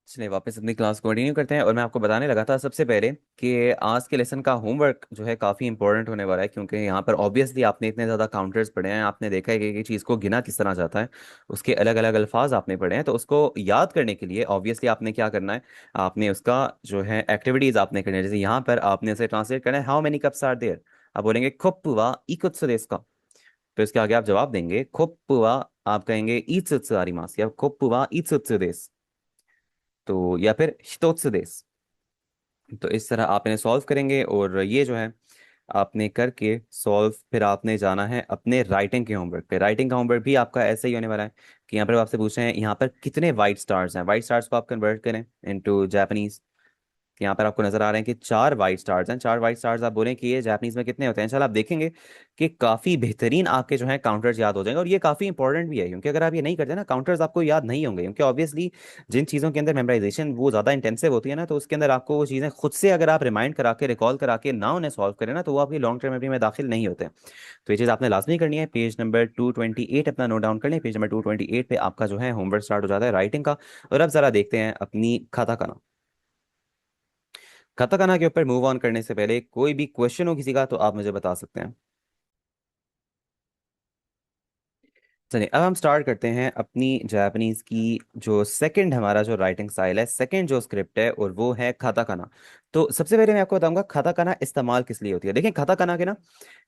चलिए वापस अपनी क्लास कंटिन्यू करते हैं। और मैं आपको बताने लगा था सबसे पहले कि आज के लेसन का होमवर्क जो है काफ़ी इंपॉर्टेंट होने वाला है, क्योंकि यहाँ पर ऑब्वियसली आपने इतने ज़्यादा काउंटर्स पढ़े हैं, आपने देखा है कि चीज़ को गिना किस तरह जाता है, उसके अलग अलग अल्फाज आपने पढ़े हैं। तो उसको याद करने के लिए ऑब्वियसली आपने क्या करना है, आपने उसका जो है एक्टिविटीज़ आपने करनी है। जैसे यहाँ पर आपने उसे ट्रांसलेट करना है, how many cups are there. आप बोलेंगे खोप्पुवा इकुत्सु देस का। तो इसके आगे आप जवाब देंगे खोप्पुवा, आप कहेंगे इत्सुत्सु आरिमास या खोप्पुवा इत्सुत्सु देस। तो या फिर हितोत्सु देस। तो इस तरह आप इन्हें सॉल्व करेंगे, और ये जो है आपने करके सॉल्व, फिर आपने जाना है अपने राइटिंग के होमवर्क पे। राइटिंग का होमवर्क भी आपका ऐसे ही होने वाला है कि यहाँ पर आपसे पूछ रहे हैं यहाँ पर कितने वाइट स्टार्स हैं। वाइट स्टार्स को आप कन्वर्ट करें इनटू जापानीज। यहाँ पर आपको नजर आ रहे हैं कि 4 वाइट स्टार्स हैं। 4 वाइट स्टार्स आप बोलें कि ये जापानीज में कितने होते हैं। चलो आप देखेंगे कि काफी बेहतरीन आपके जो है काउंटर्स याद हो जाएंगे। और ये काफी इंपॉर्टेंट भी है, क्योंकि अगर आप ये नहीं करते ना, काउंटर्स आपको याद नहीं होंगे, क्योंकि ऑब्वियसली जिन चीज़ों के अंदर मेमोराइजेशन वो ज़्यादा इंटेंसिव होती है ना, तो उसके अंदर आपको वो चीज़ें खुद से अगर आप रिमाइंड करा के रिकॉल करा के ना उन्हें सॉल्व करें ना, तो वो आपकी लॉन्ग टर्म मेमोरी में दाखिल नहीं होते। तो ये चीज़ आपने लाजमी करनी है। पेज नंबर 228 अपना नोट डाउन कर लें। पेज नंबर 228 पे आपका जो है होमवर्क स्टार्ट हो जाता है राइटिंग का। और अब जरा देखते हैं अपनी खाता का नाम। कथाकना के ऊपर मूव ऑन करने से पहले कोई भी क्वेश्चन हो किसी का तो आप मुझे बता सकते हैं। चलिए अब हम स्टार्ट करते हैं अपनी जापानीज की जो सेकंड हमारा जो राइटिंग स्टाइल है, सेकंड जो स्क्रिप्ट है, और वो है काताकाना। तो सबसे पहले मैं आपको बताऊंगा काताकाना इस्तेमाल किस लिए होती है। देखिए काताकाना के ना,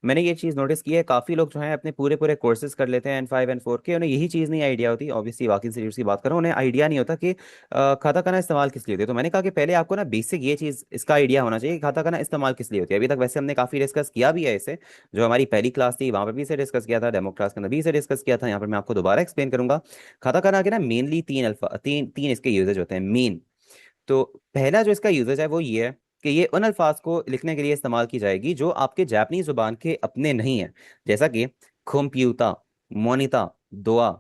मैंने ये चीज़ नोटिस की है, काफ़ी लोग जो है अपने पूरे पूरे कोर्सेज कर लेते हैं N5 N4 के, उन्हें यही चीज़ नहीं आइडिया होती। ऑब्वियसली बाकी इंस्टीट्यूट्स की बात करूँ, उन्हें आइडिया नहीं होता कि काताकाना इस्तेमाल किस लिए होती है। तो मैंने कहा कि पहले आपको ना बेसिक ये चीज़ इसका आइडिया होना चाहिए कि काताकाना इस्तेमाल किस लिए होती है। अभी तक वैसे हमने काफ़ी डिस्कस किया भी है इसे, जो हमारी पहली क्लास थी वहां पर भी इसे डिस्कस किया था, डेमो क्लास के अंदर भी इसे डिस्कस किया था। यहाँ पर मैं आपको दोबारा एक्सप्लेन करूंगा। काताकाना के ना मेनली तीन अल्फा तीन तीन इसके यूजेज होते हैं मेन। तो पहला जो इसका यूजेज है वो ये है कि ये उन अल्फाज को लिखने के लिए इस्तेमाल की जाएगी जो आपके जापानी जुबान के अपने नहीं है। जैसा कि कंप्यूटर, मोनिटा, दोआ,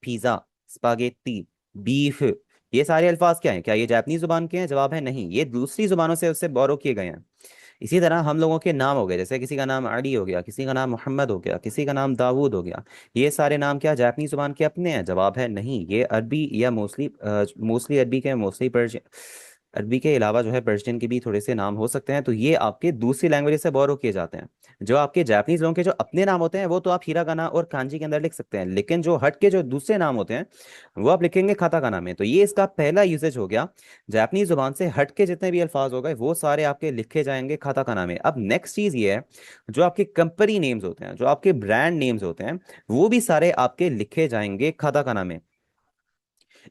पिज्जा, स्पागेटी, बीफ। ये सारे अल्फाज क्या हैं? क्या ये जापानी जुबान के हैं? जवाब है नहीं, ये दूसरी जुबानों से उससे बोरो किए गए हैं। इसी तरह हम लोगों के नाम हो गए, जैसे किसी का नाम अली हो गया, किसी का नाम मोहम्मद हो गया, किसी का नाम दाऊद हो गया। ये सारे नाम क्या जापानी जुबान के अपने हैं? जवाब है नहीं, ये अरबी या मोस्टली मोस्टली अरबी के, मोस्टली पर्शियन। अरबी के अलावा जो है पर्शियन के भी थोड़े से नाम हो सकते हैं। तो ये आपके दूसरी लैंग्वेज से बोरो किए जाते हैं। जो आपके जापानीज लोगों के जो अपने नाम होते हैं वो तो आप हिरागाना और कांजी के अंदर लिख सकते हैं, लेकिन जो हट के जो दूसरे नाम होते हैं वो आप लिखेंगे काताकाना में। तो ये इसका पहला यूसेज हो गया। जापानी जुबान से हट के जितने भी अल्फाज हो गए वो सारे आपके लिखे जाएंगे काताकाना में। अब नेक्स्ट चीज ये है, जो आपके कंपनी नेम्स होते हैं, जो आपके ब्रांड नेम्स होते हैं, वो भी सारे आपके लिखे जाएंगे काताकाना में।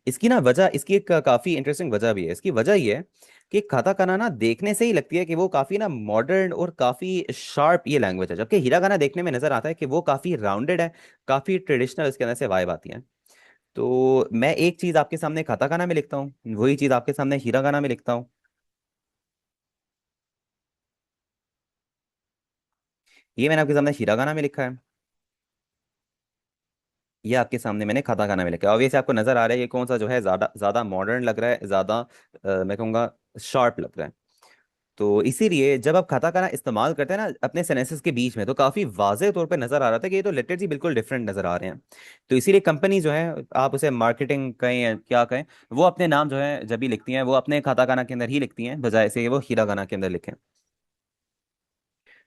इसकी ना वजह, इसकी एक काफी इंटरेस्टिंग वजह भी है। इसकी वजह ये है कि काताकाना ना देखने से ही लगती है कि वो काफी ना मॉडर्न और काफी शार्प ये लैंग्वेज है, जबकि हिरागाना देखने में नजर आता है कि वो काफी राउंडेड है, काफी ट्रेडिशनल इसके अंदर से वाइब आती है। तो मैं एक चीज आपके सामने काताकाना में लिखता हूँ, वही चीज आपके सामने हिरागाना में लिखता हूँ। ये मैंने आपके सामने हिरागाना में लिखा है, ये आपके सामने मैंने काताकाना में लिखा है। ऑब्वियसली आपको नजर आ रहा है ये कौन सा जो है ज्यादा ज्यादा मॉडर्न लग रहा है, ज्यादा मैं कहूँगा शार्प लग रहा है। तो इसीलिए जब आप काताकाना इस्तेमाल करते हैं ना अपने सेंटेंसेस के बीच में, तो काफी वाज़ेह तौर पे नजर आ रहा था कि ये तो लिटरेसी बिल्कुल डिफरेंट नजर आ रहे हैं। तो इसीलिए कंपनी जो है, आप उसे मार्केटिंग कहें या क्या कहें, वो अपने नाम जो है जब भी लिखती हैं वो अपने काताकाना के अंदर ही लिखती हैं, बजाय से कि वो हिरागाना के अंदर लिखें।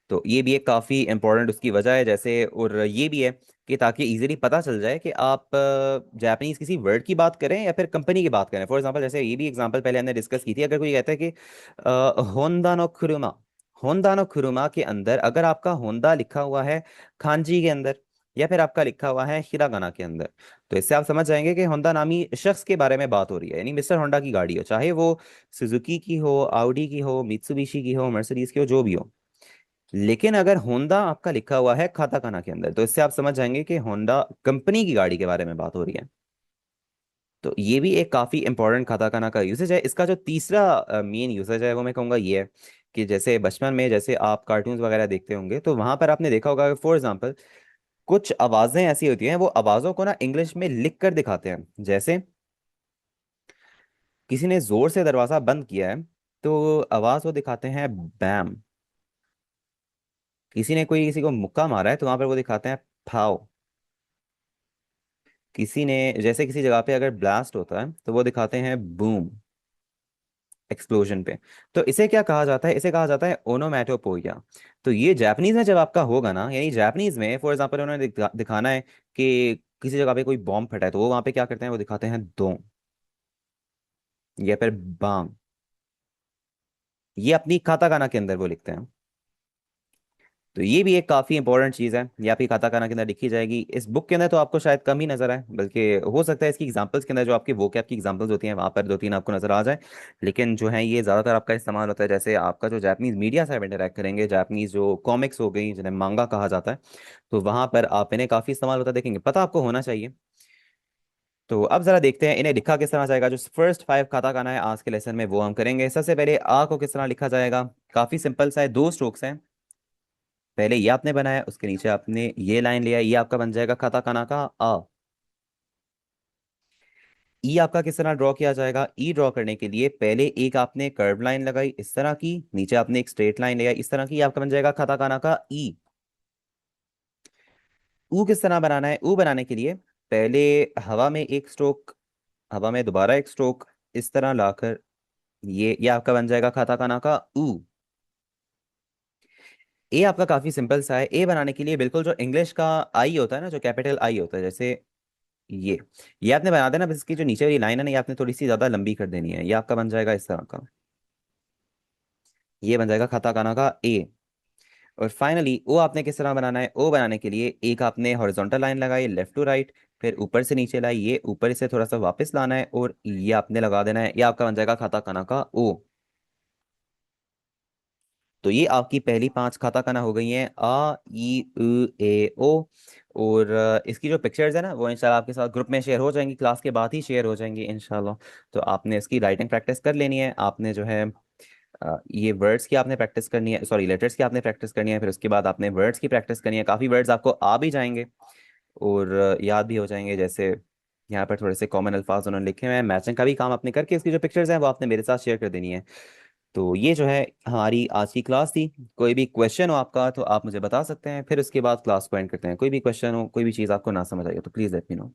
तो ये भी एक काफ़ी इंपॉर्टेंट उसकी वजह है। जैसे और ये भी है कि ताकि इजीली पता चल जाए कि आप जापानीज किसी वर्ड की बात करें या फिर कंपनी की बात करें। फॉर एग्जांपल जैसे ये भी एग्जांपल पहले हमने डिस्कस की थी, अगर कोई कहता है कि होंडा नो खुरुमा, होंडा नो खुरुमा के अंदर अगर आपका होंडा लिखा हुआ है खांजी के अंदर, या फिर आपका लिखा हुआ है हिरागाना के अंदर, तो इससे आप समझ जाएंगे कि होंडा नामी शख्स के बारे में बात हो रही है, यानी मिस्टर होंडा की गाड़ी हो, चाहे वो सुजुकी की हो, आउडी की हो, मित्सुबिशी की हो, मर्सिडीज की हो, जो भी हो। लेकिन अगर होंडा आपका लिखा हुआ है काताकाना के अंदर, तो इससे आप समझ जाएंगे कि होंडा कंपनी की गाड़ी के बारे में बात हो रही है। तो ये भी एक काफी इंपॉर्टेंट काताकाना का यूसेज है। इसका जो तीसरा मेन यूसेज है वो मैं कहूँगा ये है कि जैसे बचपन में जैसे आप कार्टून्स वगैरह देखते होंगे, तो वहां पर आपने देखा होगा फॉर एग्जाम्पल कुछ आवाजें ऐसी होती हैं, वो आवाजों को ना इंग्लिश में लिख कर दिखाते हैं। जैसे किसी ने जोर से दरवाजा बंद किया है, तो आवाज वो दिखाते हैं बैम। किसी ने कोई किसी को मुक्का मारा है, तो वहां पर वो दिखाते हैं फाओ। किसी ने जैसे किसी जगह पे अगर ब्लास्ट होता है तो वो दिखाते हैं बूम। एक्सप्लोजन पे। तो इसे क्या कहा जाता है, इसे कहा जाता है ओनोमैटोपोइया। तो ये जापानीज में जब आपका होगा ना, यानी जापानीज में फॉर एग्जांपल उन्होंने दिखाना है कि किसी जगह पे कोई बॉम्ब फटा है, तो वो वहां पे क्या करते हैं, वो दिखाते हैं दो, या फिर बांग। ये अपनी काताकाना के अंदर वो लिखते हैं। तो ये भी एक काफी इंपॉर्टेंट चीज है, ये आपकी काताकाना के अंदर लिखी जाएगी। इस बुक के अंदर तो आपको शायद कम ही नजर आए, बल्कि हो सकता है इसकी एग्जांपल्स के अंदर जो आपकी वोकैब की एग्जांपल्स होती हैं वहां पर दो तीन आपको नजर आ जाए। लेकिन जो है ये ज्यादातर आपका इस्तेमाल होता है, जैसे आपका जो जापानीज मीडिया से आप इंटरेक्ट करेंगे, जापानीज जो कॉमिक्स हो गई जिन्हें मांगा कहा जाता है, तो वहां पर आप इन्हें काफी इस्तेमाल होता देखेंगे, पता आपको होना चाहिए। तो अब जरा देखते हैं इन्हें लिखा किस तरह जाएगा। जो फर्स्ट 5 काताकाना है आज के लेसन में वो हम करेंगे। सबसे पहले आ को किस तरह लिखा जाएगा, काफी सिंपल सा है, दो स्ट्रोक्स हैं। पहले ये आपने बनाया, उसके नीचे आपने ये लाइन लिया, ये आपका बन जाएगा काताकाना का आ। ई आपका किस तरह ड्रॉ किया जाएगा, ई ड्रॉ करने के लिए पहले एक आपने कर्व लाइन लगाई इस तरह की, नीचे आपने एक स्ट्रेट लाइन लिया इस तरह की, ये आपका बन जाएगा काताकाना का ई। ऊ किस तरह बनाना है, ऊ बनाने के लिए पहले हवा में एक स्ट्रोक, हवा में दोबारा एक स्ट्रोक, इस तरह लाकर ये आपका बन जाएगा काताकाना का ऊ। ए आपका काफी सिंपल सा है, ए बनाने के लिए बिल्कुल जो इंग्लिश का आई होता है ना, जो कैपिटल आई होता है, जैसे ये ये आपने बना देना, बस इसकी जो नीचे वाली लाइन है ना, ये आपने थोड़ी सी ज्यादा लंबी कर देनी है, ये आपका बन जाएगा इस तरह का, ये बन जाएगा काताकाना का ए। और फाइनली ओ आपने किस तरह बनाना है, ओ बनाने के लिए एक आपने हॉरिजॉन्टल लाइन लगाई लेफ्ट टू राइट, फिर ऊपर से नीचे लाई, ये ऊपर से थोड़ा सा वापस लाना है और ये आपने लगा देना है, ये आपका बन जाएगा काताकाना का ओ। तो ये आपकी पहली 5 काताकाना हो गई हैं, आ ई उ ए ओ। और इसकी जो पिक्चर्स है ना वो इंशाल्लाह आपके साथ ग्रुप में शेयर हो जाएंगी, क्लास के बाद ही शेयर हो जाएंगी इंशाल्लाह। तो आपने इसकी राइटिंग प्रैक्टिस कर लेनी है, आपने जो है ये वर्ड्स की आपने प्रैक्टिस करनी है, सॉरी लेटर्स की आपने प्रैक्टिस करनी है, फिर उसके बाद आपने वर्ड्स की प्रैक्टिस करनी है। काफ़ी वर्ड्स आपको आ भी जाएंगे और याद भी हो जाएंगे, जैसे यहाँ पर थोड़े से कॉमन अल्फाज उन्होंने लिखे हुए हैं। मैचिंग का भी काम आपने करके इसकी जो पिक्चर्स हैं वो आपने मेरे साथ शेयर कर देनी है। तो ये जो है हमारी आज की क्लास थी। कोई भी क्वेश्चन हो आपका तो आप मुझे बता सकते हैं, फिर उसके बाद क्लास को एंड करते हैं। कोई भी क्वेश्चन हो, कोई भी चीज़ आपको ना समझ आई हो तो प्लीज़ लेट मी नो।